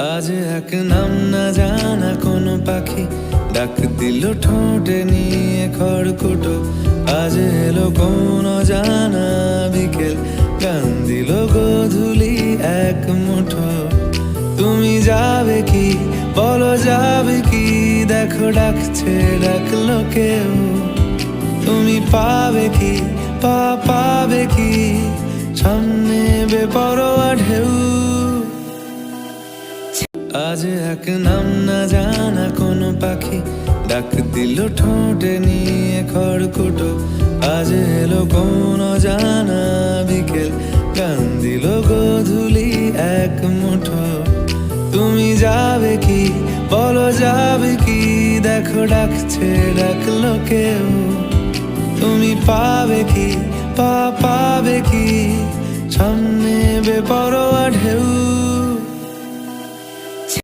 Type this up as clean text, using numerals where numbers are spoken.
আজ এক নাম না জানা কোনো পাখি ডাক দিল ঠোঁটে নিয়ে খড়কুটো। আজ এলো কোন জানা বিকেল, গান দিল গোধূলি এক মুঠো। তুমি যাবে কি বলো, যাবে কি? দেখো ডাকছে, ডাকলো কেউ। তুমি পাবে কি পাবে কি? সামনে বেপরোয়া ঢেউ। আজ এক নাম না জানা কোনো পাখি ডাক দিল ঠোঁটে নিয়ে খড়কুটো। আজ এলো কোন জানা বিকেল, গান দিল গোধূলি এক মুঠো। তুমি যাবে কি বলো, যাবে কি? দেখো ডাকছে, ডাকলো কেউ। তুমি পাবে কি পাবে কি? সামনে বেপরোয়া ঢেউ।